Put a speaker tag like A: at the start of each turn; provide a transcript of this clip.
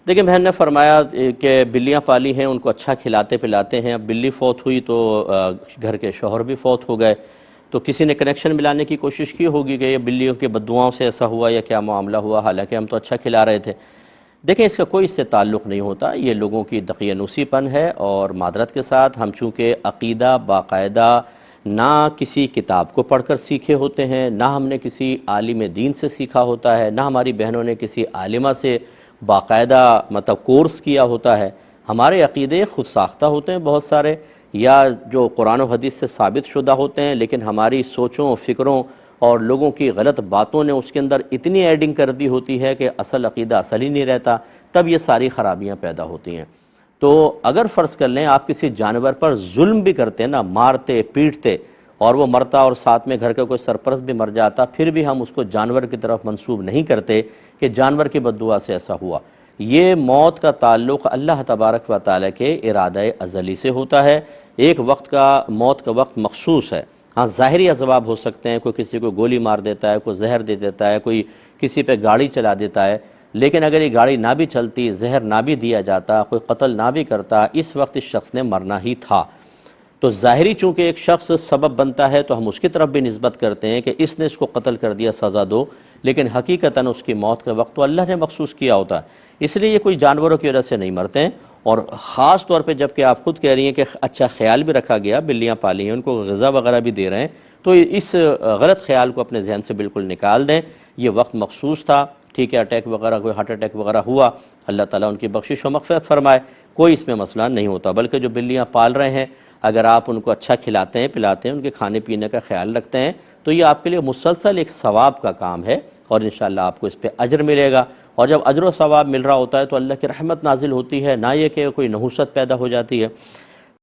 A: دیکھیں بہن نے فرمایا کہ بلیاں پالی ہیں، ان کو اچھا کھلاتے پلاتے ہیں، اب بلی فوت ہوئی تو گھر کے شوہر بھی فوت ہو گئے، تو کسی نے کنیکشن ملانے کی کوشش کی ہوگی کہ یہ بلیوں کے بددعاؤں سے ایسا ہوا یا کیا معاملہ ہوا، حالانکہ ہم تو اچھا کھلا رہے تھے۔ دیکھیں اس کا کوئی اس سے تعلق نہیں ہوتا، یہ لوگوں کی دقیانوسی پن ہے، اور معذرت کے ساتھ ہم چونکہ عقیدہ باقاعدہ نہ کسی کتاب کو پڑھ کر سیکھے ہوتے ہیں، نہ ہم نے کسی عالم دین سے سیکھا ہوتا ہے، نہ ہماری بہنوں نے کسی عالمہ سے باقاعدہ کورس کیا ہوتا ہے، ہمارے عقیدے خود ساختہ ہوتے ہیں بہت سارے، یا جو قرآن و حدیث سے ثابت شدہ ہوتے ہیں، لیکن ہماری سوچوں فکروں اور لوگوں کی غلط باتوں نے اس کے اندر اتنی ایڈنگ کر دی ہوتی ہے کہ اصل عقیدہ اصل ہی نہیں رہتا، تب یہ ساری خرابیاں پیدا ہوتی ہیں۔ تو اگر فرض کر لیں آپ کسی جانور پر ظلم بھی کرتے ہیں نا، مارتے پیٹتے، اور وہ مرتا اور ساتھ میں گھر کا کوئی سرپرست بھی مر جاتا، پھر بھی ہم اس کو جانور کی طرف منسوب نہیں کرتے کہ جانور کی بددعا سے ایسا ہوا۔ یہ موت کا تعلق اللہ تبارک و تعالیٰ کے ارادہ ازلی سے ہوتا ہے، ایک وقت کا موت کا وقت مخصوص ہے۔ ہاں ظاہری اسباب ہو سکتے ہیں، کوئی کسی کو گولی مار دیتا ہے، کوئی زہر دے دیتا ہے، کوئی کسی پہ گاڑی چلا دیتا ہے، لیکن اگر یہ گاڑی نہ بھی چلتی، زہر نہ بھی دیا جاتا، کوئی قتل نہ بھی کرتا، اس وقت اس شخص نے مرنا ہی تھا۔ تو ظاہری چونکہ ایک شخص سبب بنتا ہے تو ہم اس کی طرف بھی نسبت کرتے ہیں کہ اس نے اس کو قتل کر دیا، سزا دو، لیکن حقیقتاً اس کی موت کا وقت تو اللہ نے مخصوص کیا ہوتا ہے، اس لیے یہ کوئی جانوروں کی وجہ سے نہیں مرتے ہیں۔ اور خاص طور پہ جب کہ آپ خود کہہ رہی ہیں کہ اچھا خیال بھی رکھا گیا، بلیاں پالی ہیں، ان کو غذا وغیرہ بھی دے رہے ہیں، تو اس غلط خیال کو اپنے ذہن سے بالکل نکال دیں، یہ وقت مخصوص تھا، ٹھیک ہے، اٹیک وغیرہ کوئی ہارٹ اٹیک وغیرہ ہوا، اللہ تعالیٰ ان کی بخشش و مغفرت فرمائے، کوئی اس میں مسئلہ نہیں ہوتا۔ بلکہ جو بلیاں پال رہے ہیں، اگر آپ ان کو اچھا کھلاتے ہیں پلاتے ہیں، ان کے کھانے پینے کا خیال رکھتے ہیں، تو یہ آپ کے لیے مسلسل ایک ثواب کا کام ہے، اور انشاءاللہ آپ کو اس پہ اجر ملے گا۔ اور جب اجر و ثواب مل رہا ہوتا ہے تو اللہ کی رحمت نازل ہوتی ہے، نہ یہ کہ کوئی نحوست پیدا ہو جاتی ہے۔